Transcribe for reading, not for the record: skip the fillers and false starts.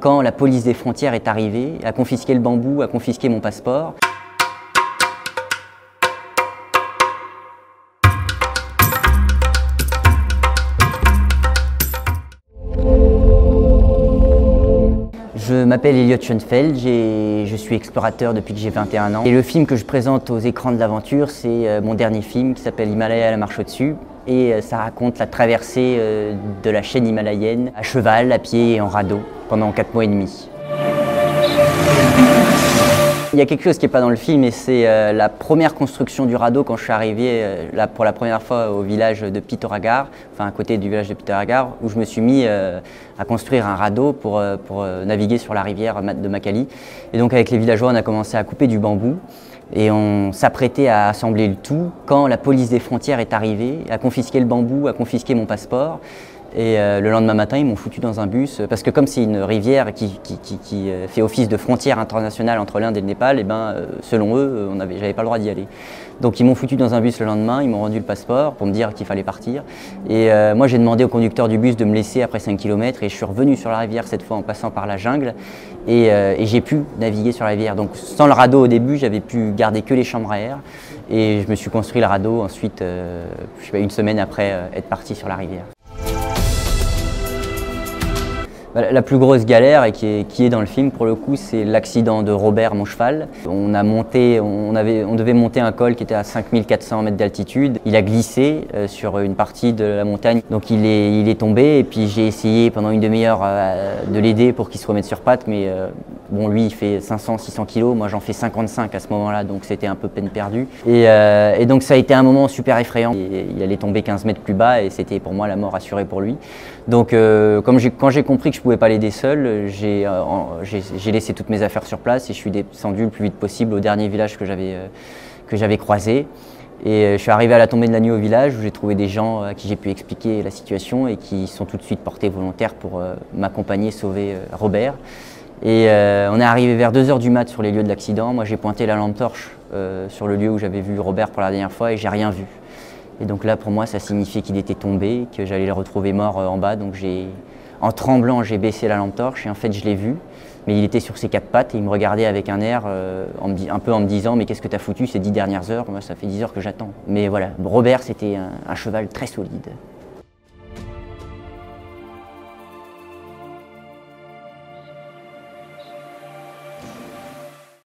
quand la police des frontières est arrivée, a confisqué le bambou, a confisqué mon passeport. Je m'appelle Elliot Schoenfeld, je suis explorateur depuis que j'ai 21 ans. Et le film que je présente aux écrans de l'aventure, c'est mon dernier film qui s'appelle Himalaya, la marche au-dessus. Et ça raconte la traversée de la chaîne himalayenne à cheval, à pied et en radeau pendant 4 mois et demi. Il y a quelque chose qui n'est pas dans le film et c'est la première construction du radeau quand je suis arrivé pour la première fois au village de Pithoragarh, enfin à côté du village de Pithoragarh, où je me suis mis à construire un radeau pour naviguer sur la rivière de Makali. Et donc avec les villageois, on a commencé à couper du bambou et on s'apprêtait à assembler le tout quand la police des frontières est arrivée, a confisqué le bambou, a confisqué mon passeport. Et le lendemain matin, ils m'ont foutu dans un bus, parce que comme c'est une rivière qui fait office de frontière internationale entre l'Inde et le Népal, et selon eux, j'avais pas le droit d'y aller. Donc ils m'ont foutu dans un bus le lendemain, ils m'ont rendu le passeport pour me dire qu'il fallait partir. Et moi j'ai demandé au conducteur du bus de me laisser après 5 km et je suis revenu sur la rivière cette fois en passant par la jungle et j'ai pu naviguer sur la rivière. Donc sans le radeau au début, j'avais pu garder que les chambres à air et je me suis construit le radeau ensuite, je sais pas, une semaine après être parti sur la rivière. La plus grosse galère, et qui est dans le film pour le coup, c'est l'accident de Robert, mon cheval. On devait monter un col qui était à 5400 mètres d'altitude. Il a glissé sur une partie de la montagne, donc il est tombé et puis j'ai essayé pendant une demi-heure de l'aider pour qu'il se remette sur pattes, mais bon, lui il fait 500-600 kilos, moi j'en fais 55 à ce moment-là, donc c'était un peu peine perdue. Et donc ça a été un moment super effrayant. Il allait tomber 15 mètres plus bas et c'était pour moi la mort assurée pour lui. Donc quand j'ai compris que je ne pouvais pas l'aider seul, j'ai laissé toutes mes affaires sur place et je suis descendu le plus vite possible au dernier village que j'avais croisé. Et je suis arrivé à la tombée de la nuit au village où j'ai trouvé des gens à qui j'ai pu expliquer la situation et qui sont tout de suite portés volontaires pour m'accompagner, sauver Robert. Et on est arrivé vers 2 h du mat sur les lieux de l'accident. Moi j'ai pointé la lampe torche sur le lieu où j'avais vu Robert pour la dernière fois et j'ai rien vu. Et donc là pour moi ça signifiait qu'il était tombé, que j'allais le retrouver mort en bas. Donc en tremblant j'ai baissé la lampe torche et en fait je l'ai vu. Mais il était sur ses 4 pattes et il me regardait avec un air un peu en me disant « mais qu'est-ce que tu as foutu ces 10 dernières heures ?» Moi ça fait 10 heures que j'attends. Mais voilà, Robert c'était un cheval très solide.